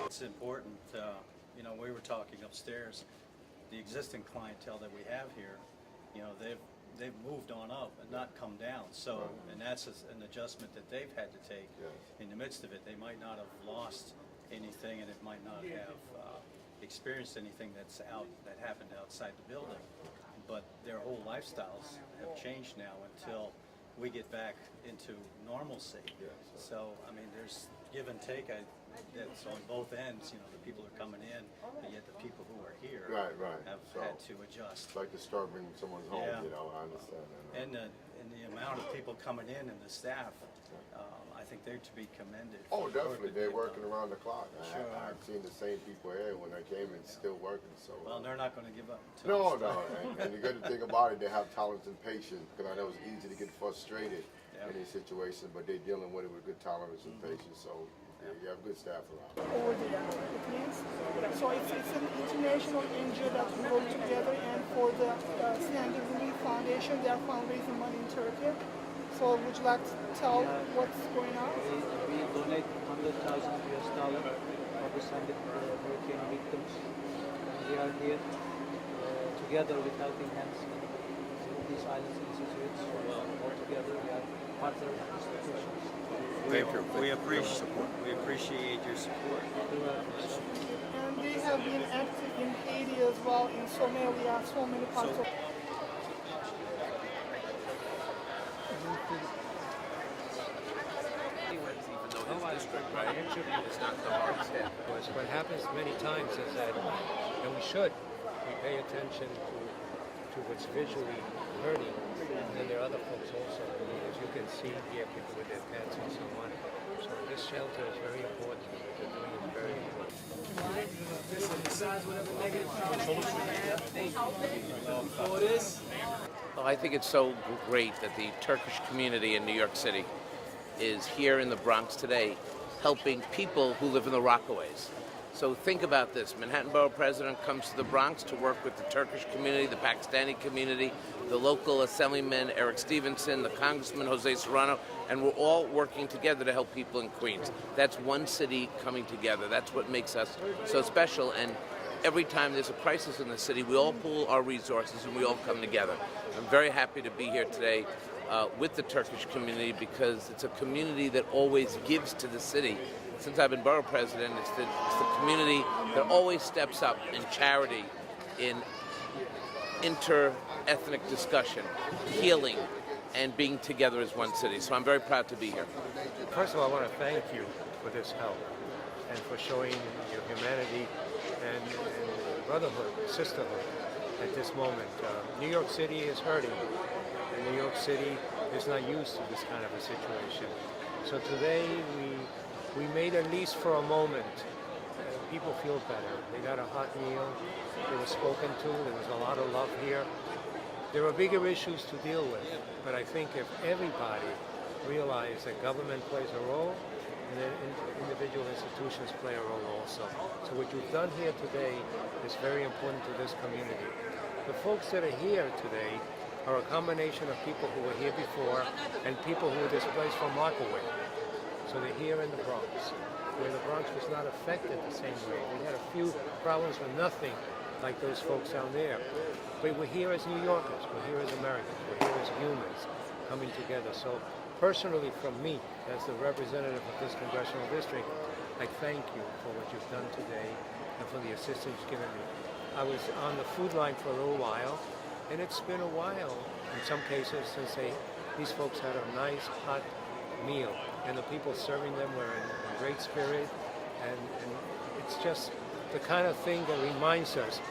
It's important. You know, we were talking upstairs. The existing clientele that we have here, you know, they've moved on up and not come down. So, and that's an adjustment that they've had to take in the midst of it. They might not have lost anything, and it might not have experienced anything that happened outside the building, but their whole lifestyles have changed now until we get back into normalcy. So, I mean, there's give and take. That's on both ends. You know, the people are coming in, and yet the people who are here have had to adjust. It's like disturbing someone's home. You know, I understand that. And the amount of people coming in and the staff, I think they're to be commended. Oh, definitely. They're working around the clock. Sure. I've seen the same people here when I came and still working. So. Well, they're not going to give up. No. And the good thing about it, they have tolerance and patience, because I know it's easy to get frustrated in these situations, but they're dealing with it with good tolerance and patience. So. You have good staff around. Over the Philippines. So it's an international NGO that we work together, and for the Assembly Relief Foundation, they are fundraising money in Turkey. So would you like to tell what's going on? We donate $100,000 for the hurricane victims. And we are here together with Helping Hands in these islands institutes. All together, we are partner institutions. We appreciate your support. And they have been active in Haiti as well, in Somalia, so many parts of. What happens many times is that, and we pay attention to what's visually hurting, and then there are other folks also. As you can see here, people with their pets and so on. So this shelter is very important. What they're doing is very important. Well, I think it's so great that the Turkish community in New York City is here in the Bronx today helping people who live in the Rockaways. So think about this. Manhattan Borough President comes to the Bronx to work with the Turkish community, the Pakistani community, the local Assemblyman Eric Stevenson, the Congressman Jose Serrano, and we're all working together to help people in Queens. That's one city coming together. That's what makes us so special. And every time there's a crisis in the city, we all pool our resources and we all come together. I'm very happy to be here today with the Turkish community, because it's a community that always gives to the city. Since I've been borough president, it's the community that always steps up in charity, in inter-ethnic discussion, healing, and being together as one city. So I'm very proud to be here. First of all, I want to thank you for this help and for showing your humanity and brotherhood, sisterhood at this moment. New York City is hurting, and New York City is not used to this kind of a situation. So today we made, at least for a moment, people feel better. They got a hot meal, they were spoken to, there was a lot of love here. There are bigger issues to deal with, but I think if everybody realized that government plays a role, and then individual institutions play a role also. So what you've done here today is very important to this community. The folks that are here today are a combination of people who were here before and people who were displaced from Rockaway. So they're here in the Bronx, where the Bronx was not affected the same way. We had a few problems, but nothing like those folks down there. But we're here as New Yorkers, we're here as Americans, we're here as humans coming together. So personally, from me, as the representative of this congressional district, I thank you for what you've done today and for the assistance you've given me. I was on the food line for a little while, and it's been a while, in some cases, since these folks had a nice, hot meal. And the people serving them were in great spirit, and it's just the kind of thing that reminds us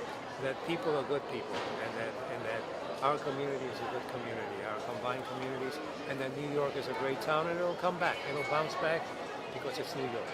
that people are good people, and that our community is a good community, our combined communities, and that New York is a great town, and it'll come back, it'll bounce back, because it's New York.